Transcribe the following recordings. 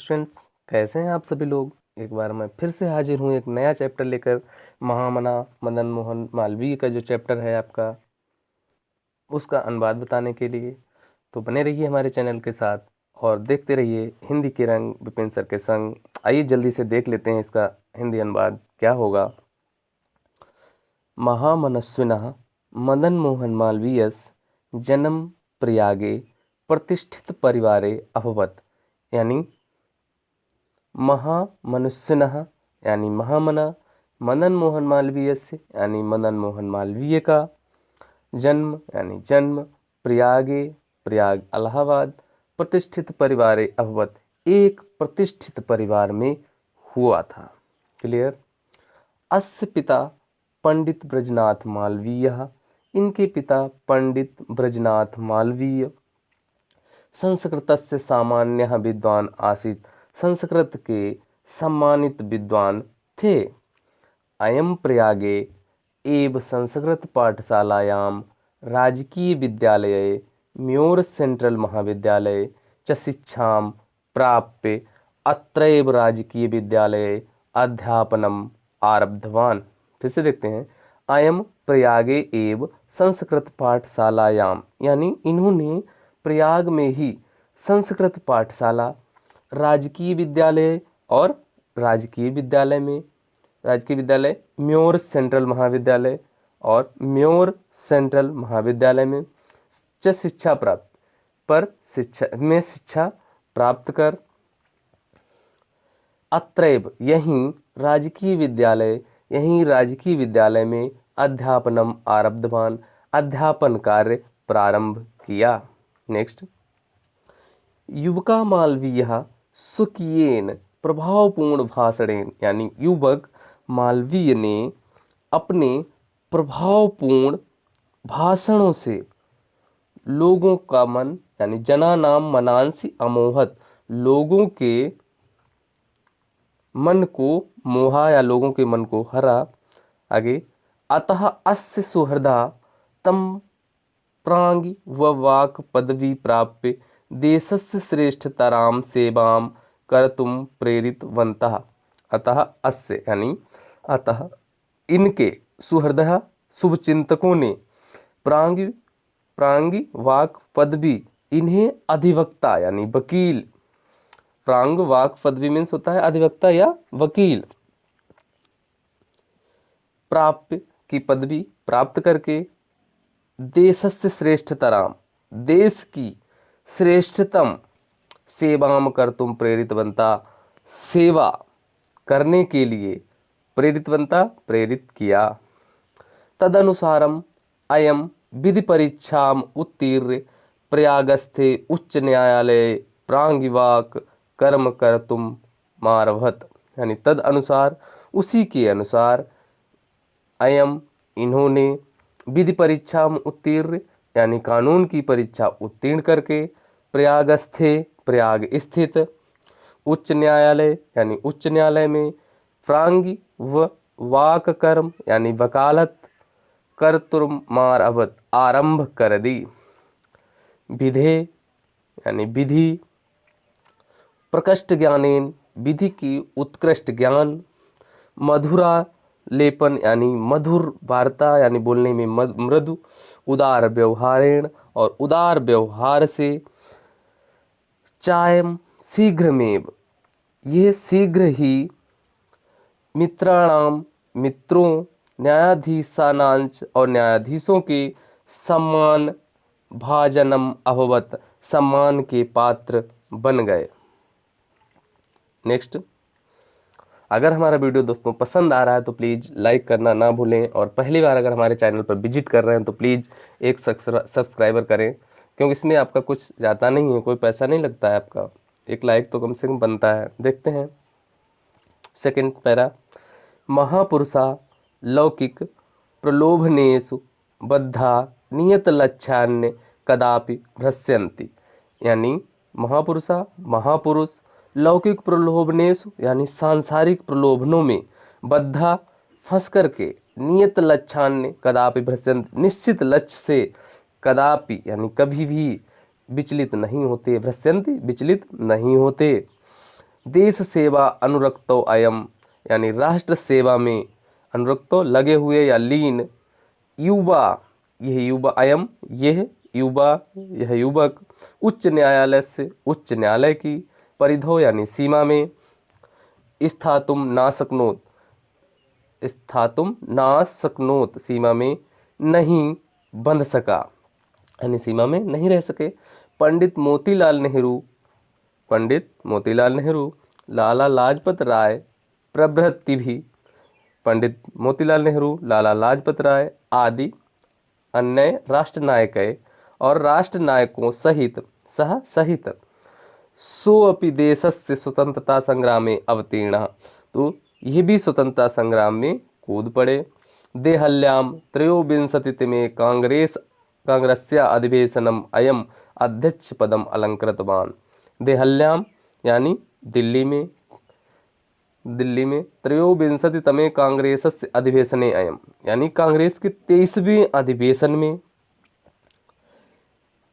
Students, कैसे हैं आप सभी लोग। एक बार मैं फिर से हाजिर हूँ एक नया चैप्टर लेकर। महामना मदन मोहन मालवीय का जो चैप्टर है आपका, उसका अनुवाद बताने के लिए। तो बने रहिए हमारे चैनल के साथ और देखते रहिए हिंदी के रंग विपिन सर के संग। आइए जल्दी से देख लेते हैं इसका हिंदी अनुवाद क्या होगा। महामनस्विनः मदन मोहन मालवीयस्य जन्म प्रयागे प्रतिष्ठित परिवारे अभवत्। यानी महामनुष्यनः यानी महामना मदन मोहन मालवीय से यानी मदन मोहन मालवीय का जन्म यानी जन्म प्रयागे प्रयाग इलाहाबाद प्रतिष्ठित परिवारे अभवत एक प्रतिष्ठित परिवार में हुआ था। क्लियर। अस्य पिता पंडित ब्रजनाथ मालवीय, इनके पिता पंडित ब्रजनाथ मालवीय संस्कृतस्य सामान्यः विद्वान आसीत्, संस्कृत के सम्मानित विद्वान थे। अयं प्रयागे एव संस्कृत पाठशालायां राजकीय विद्यालये म्योर सेंट्रल महाविद्यालये च शिक्षां प्राप्य अत्रैव राजकीय विद्यालये अध्यापनम् आरब्धवान्। फिर से देखते हैं। अयं प्रयागे एव संस्कृत पाठशालायां, यानी इन्होंने प्रयाग में ही संस्कृत पाठशाला, राजकीय विद्यालय और राजकीय विद्यालय म्योर सेंट्रल महाविद्यालय और म्योर सेंट्रल महाविद्यालय में शिक्षा प्राप्त कर अत्रैव यहीं राजकीय विद्यालय में अध्यापनम आरब्धवान, अध्यापन कार्य प्रारंभ किया। नेक्स्ट। युवका मालवीय स्वकीयेन प्रभावपूर्ण भाषणेन, यानी युवक मालवीय ने अपने प्रभावपूर्ण भाषणों से लोगों का मन यानी जनानाम मनांसि अमोहत, लोगों के मन को मोहा या लोगों के मन को हरा। आगे। अतः अस्य सुहृदा तम प्रांगी व वाक पदवी प्राप्य देशस्य श्रेष्ठतरां सेवां कर्तुं प्रेरितवन्तः। अतः अस्य यानी अतः इनके सुहृदः शुभचिंतकों ने प्रांगी वाक पदवी, इन्हें अधिवक्ता यानी वकील, प्रांग वाक पदवी मीन्स होता है अधिवक्ता या वकील, प्राप्य की पदवी प्राप्त करके देशस्य श्रेष्ठतराम, देश की श्रेष्ठतम सेवाम कर्तुम प्रेरितवंता, सेवा करने के लिए प्रेरितवंता प्रेरित किया। तदनुसारम अयम विधि परीक्षाम उत्तीर्य प्रयागस्थे उच्च न्यायालय प्रांगिवाक कर्म कर्तुम मारभत। यानी तद अनुसार, उसी के अनुसार अयम इन्होंने विधि परीक्षा में उत्तीर्ण यानी कानून की परीक्षा उत्तीर्ण करके प्रयागस्थे प्रयाग स्थित उच्च न्यायालय यानी उच्च न्यायालय में प्रांगी व वाक कर्म यानी वकालत कर्तुमारभत आरंभ कर दी। विधे यानी विधि, प्रकृष्ट ज्ञानेन विधि की उत्कृष्ट ज्ञान, मधुरा लेपन यानी मधुर वार्ता यानी बोलने में मृदु, उदार व्यवहारेण और उदार व्यवहार से, चायम शीघ्रमेव ये शीघ्र ही, मित्राणाम मित्रों, न्यायाधीशानांच और न्यायाधीशों के सम्मान भाजनम अभवत, सम्मान के पात्र बन गए। नेक्स्ट। अगर हमारा वीडियो दोस्तों पसंद आ रहा है तो प्लीज़ लाइक करना ना भूलें, और पहली बार अगर हमारे चैनल पर विजिट कर रहे हैं तो प्लीज़ एक सब्सक्राइबर करें, क्योंकि इसमें आपका कुछ जाता नहीं है, कोई पैसा नहीं लगता है, आपका एक लाइक तो कम से कम बनता है। देखते हैं सेकंड पैरा। महापुरुषा लौकिक प्रलोभनेषु बद्धा नियत लक्ष्यान्य कदापि भ्रश्यन्ति। यानी महापुरुष लौकिक प्रलोभनेषु यानी सांसारिक प्रलोभनों में बद्धा फंस करके, नियत लक्ष्यान्य कदापि भ्रश्यन्ति निश्चित लक्ष्य से कदापि यानी कभी भी विचलित नहीं होते, भ्रश्यन्ति विचलित नहीं होते। देश सेवा अनुरक्तो अयम, यानी राष्ट्र सेवा में अनुरक्तो लगे हुए या लीन, युवा, यह युवा, अयम यह युवा, यह युवक, उच्च न्यायालय से, उच्च न्यायालय की, परिधो यानी सीमा में, स्थातुम ना शक्नोत, स्थातुम ना शक्नोत सीमा में नहीं बंध सका, यानी सीमा में नहीं रह सके। पंडित मोतीलाल नेहरू, पंडित मोतीलाल नेहरू, लाला लाजपत राय प्रभृति भी, पंडित मोतीलाल नेहरू, लाला लाजपत राय आदि अन्य राष्ट्रनायक और राष्ट्रनायकों सहित सहित सोअपि देशस्य स्वतंत्रता संग्राम में अवतीर्ण, तो यह भी स्वतंत्रता संग्राम में कूद पड़े। देहल्याम त्रयोविंशतितमे कांग्रेस्य अधिवेशनम अयम अध्यक्ष पदम अलंकृतवान, देहल्याम यानी दिल्ली में त्रयोविंशतितमे कांग्रेसस्य अधिवेशने अयम, यानी कांग्रेस के 23वें अधिवेशन में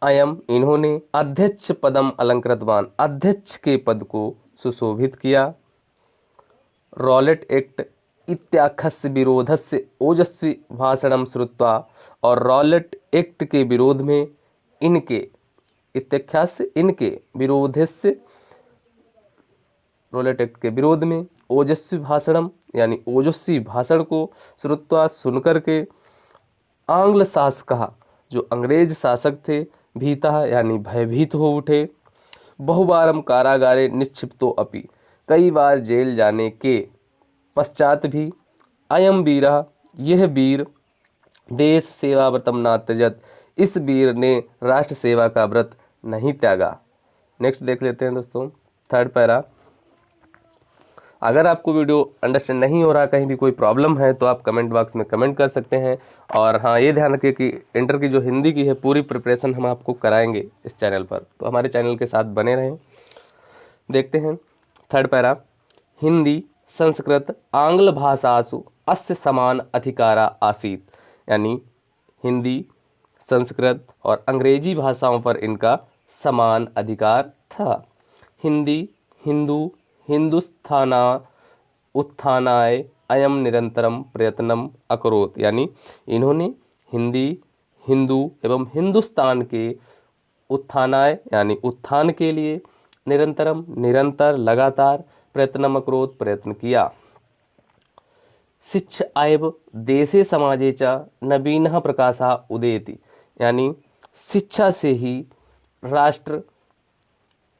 अयम इन्होंने अध्यक्ष पदम अलंकृतवान, अध्यक्ष के पद को सुशोभित किया। रॉलेट एक्ट इत्याख्यस्य विरोधस्य ओजस्वी भाषणम श्रुत्वा, और रॉलेट एक्ट के विरोध में इनके, इत्याख्यस्य इनके, विरोधस्य रॉलेट एक्ट के विरोध में, ओजस्वी भाषणम यानी ओजस्वी भाषण को, श्रुत्वा सुनकर के, आंग्ल शासक, जो अंग्रेज शासक थे, भीता यानी भयभीत हो उठे। बहुबारम कारागारे निक्षिप्तो अपि, कई बार जेल जाने के पश्चात भी, अयम वीरा, यह वीर, देश सेवा व्रतम ना त्यजत, इस वीर ने राष्ट्र सेवा का व्रत नहीं त्यागा। नेक्स्ट देख लेते हैं दोस्तों, थर्ड पैरा। अगर आपको वीडियो अंडरस्टैंड नहीं हो रहा, कहीं भी कोई प्रॉब्लम है, तो आप कमेंट बॉक्स में कमेंट कर सकते हैं। और हाँ, ये ध्यान रखिए कि इंटर की जो हिंदी की है पूरी प्रिपरेशन हम आपको कराएंगे इस चैनल पर, तो हमारे चैनल के साथ बने रहें। देखते हैं थर्ड पैरा। हिंदी संस्कृत आंग्ल भाषासु अस्य समान अधिकारा आसीत, यानी हिंदी संस्कृत और अंग्रेजी भाषाओं पर इनका समान अधिकार था। हिंदी हिंदू हिंदुस्थाना उत्थानाय अयम निरंतरम प्रयत्नम अकरोत, यानी इन्होंने हिंदी, हिंदू एवं हिंदुस्तान के उत्थानाय यानी उत्थान के लिए निरंतर लगातार प्रयत्नम अकरोत प्रयत्न किया। शिक्षा एव देशे समाजे च नवीनः प्रकाशः उदेति, यानी शिक्षा से ही राष्ट्र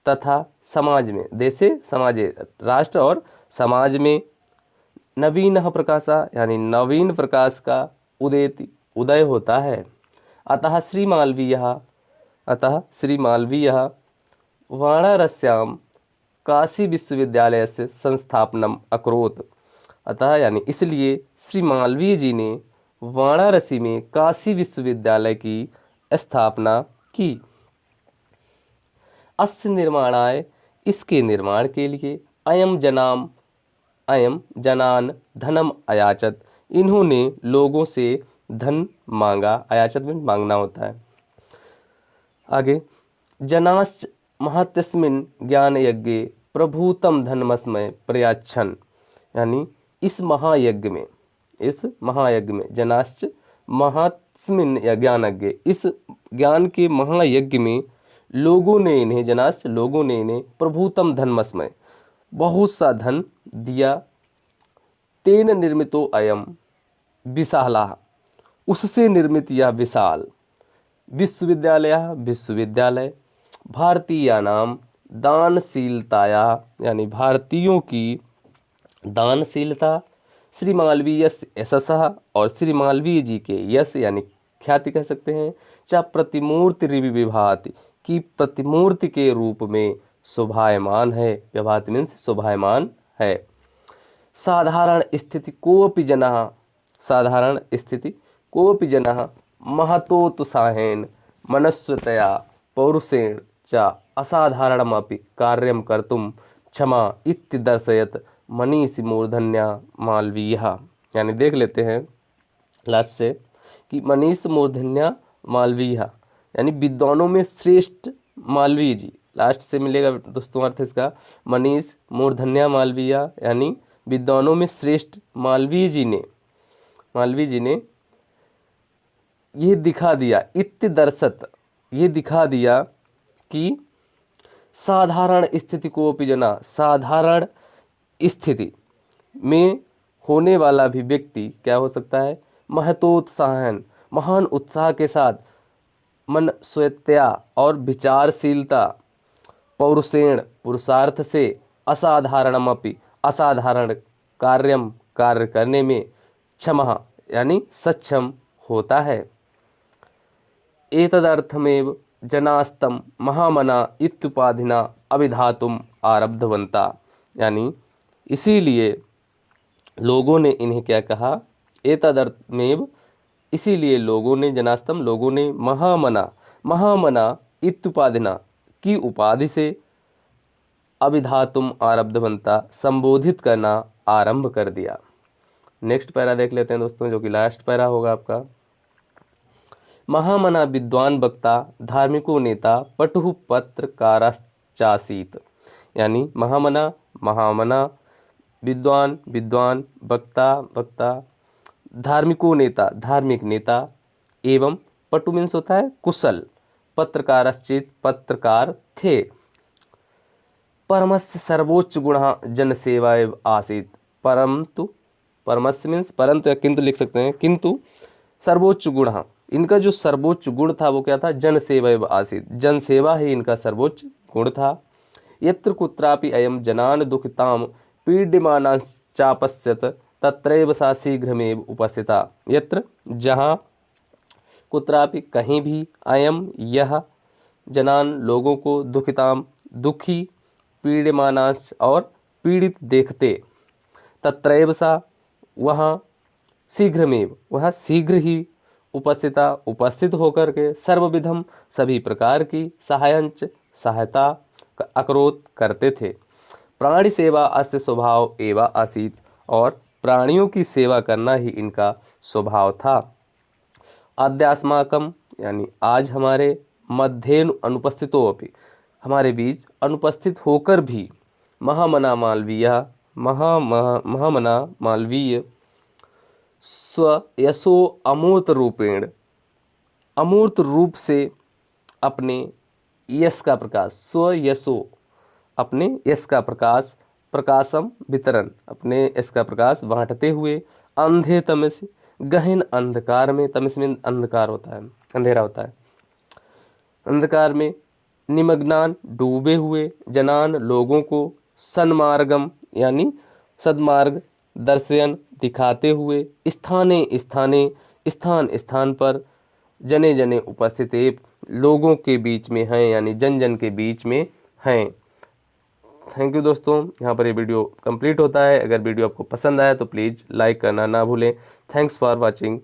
तथा समाज में, देशे समाजे राष्ट्र और समाज में, नवीनः प्रकाशः यानी नवीन प्रकाश का उदय होता है। अतः श्री मालवीयः वाराणस्यां काशी विश्वविद्यालय से संस्थापनम अकरोत, अतः यानी इसलिए श्री मालवीय जी ने वाराणसी में काशी विश्वविद्यालय की स्थापना की। अस्य निर्माणाय, इसके निर्माण के लिए, अयम जनान धनम अयाचत, इन्होंने लोगों से धन मांगा, अयाचत में मांगना होता है। आगे, जनाश्च महत्यस्मिन् ज्ञान यज्ञे प्रभूतम धनमस्मय प्रयाच्छन, यानी इस महायज्ञ में जनाश्च महत्स्मिन् ज्ञान यज्ञ, इस ज्ञान के महायज्ञ में लोगों ने इन्हें प्रभूतम धनमस्मय बहुत सा धन दिया। तेन निर्मितो अयम विशाला, उससे निर्मित यह विशाल, विश्वविद्यालय, भारतीयानाम दानशीलताया, यानी भारतीयों की दानशीलता, श्री मालवीय यशः, और श्री मालवीय जी के यश यानी ख्याति कह सकते हैं, च प्रतिमूर्ति विभाति, की प्रतिमूर्ति के रूप में शोभायमान है, विभाति मीन्स शोभायमान है। साधारण स्थिति कोऽपि जनः महतोत्साहेन मनस्वतया पौरुषेण च असाधारणमपि कार्यं कर्तुं क्षमा इति दर्शयत मनीषी मूर्धन्या मालवीयः, यानी देख लेते हैं लास्ट से कि मनीष मूर्धन्या मालवीय, यानी विद्वानों में श्रेष्ठ मालवीय जी, लास्ट से मिलेगा दोस्तों अर्थ इसका। मनीष मूर्धन्या मालवीय यानी विद्वानों में श्रेष्ठ मालवीय जी ने ये दिखा दिया, इत्यदर्शत ये दिखा दिया कि साधारण स्थिति को भी जना, साधारण स्थिति में होने वाला भी व्यक्ति क्या हो सकता है, महतोत्साहन महान उत्साह के साथ मन स्वेत्या और विचारशीलता पौरुषेण पुरुषार्थ से असाधारणमपि असाधारण कार्य करने में क्षमः यानी सक्षम होता है। एतदर्थमेव जनास्तम महामना इत्युपाधिना अभिधातुम आरब्धवन्ता, यानी इसीलिए लोगों ने इन्हें क्या कहा, एतदर्थमेव इसीलिए लोगों ने जनास्तम लोगों ने महामना इत्युपाधिना की उपाधि से अभिधातुम आरब्धवन्ता संबोधित करना आरंभ कर दिया। नेक्स्ट पैरा देख लेते हैं दोस्तों, जो कि लास्ट पैरा होगा आपका। महामना विद्वान वक्ता धार्मिको नेता पटुः पत्रकाराश्चासीत्, यानी महामना विद्वान वक्ता धार्मिको नेता धार्मिक नेता एवं पटु मीन्स होता है कुशल, पत्रकाराश्चित पत्रकार थे। परमस्य सर्वोच्च गुण जनसेवा एव आसीत्, परमस्य मीन्स परंतु या किंतु लिख सकते हैं, किंतु सर्वोच्च गुण इनका जो सर्वोच्च गुण था वो क्या था, जनसेवा एव आसीत्, जनसेवा ही इनका सर्वोच्च गुण था। यत्र कुत्रापि अयम जनान दुखिताम पीड्यमानाश्चापश्यत तत्रैव सा शीघ्रमेव उपस्थिता, यत्र जहाँ कुत्रापि कहीं भी अयम यह जनान लोगों को दुखिताम दुखी पीड्यमानाश और पीड़ित देखते, तत्रैव सा वहाँ शीघ्रमेव वह शीघ्र ही उपस्थित होकर के सर्वविधम सभी प्रकार की सहायंच सहायता अकरोत करते थे। प्राणी सेवा अस्य स्वभाव एवं आसीत, और प्राणियों की सेवा करना ही इनका स्वभाव था। आद्यास्माकम यानी आज हमारे मध्येन अनुपस्थितो अपि हमारे बीच अनुपस्थित होकर भी महामना मालवीय स्वयशो अमूर्त रूप से अपने यश का प्रकाश, स्वयशो अपने यश का प्रकाशम वितरण अपने यश का प्रकाश बांटते हुए अंधे तमस गहन अंधकार में, तमस में अंधकार होता है अंधेरा होता है, अंधकार में निमग्नान डूबे हुए जनान लोगों को सन्मार्गम यानी सद्मार्ग दर्शन दिखाते हुए स्थान पर जने उपस्थित लोगों के बीच में हैं, यानी जन के बीच में हैं। थैंक यू दोस्तों, यहाँ पर ये वीडियो कंप्लीट होता है। अगर वीडियो आपको पसंद आया तो प्लीज़ लाइक करना ना भूलें। Thanks for watching.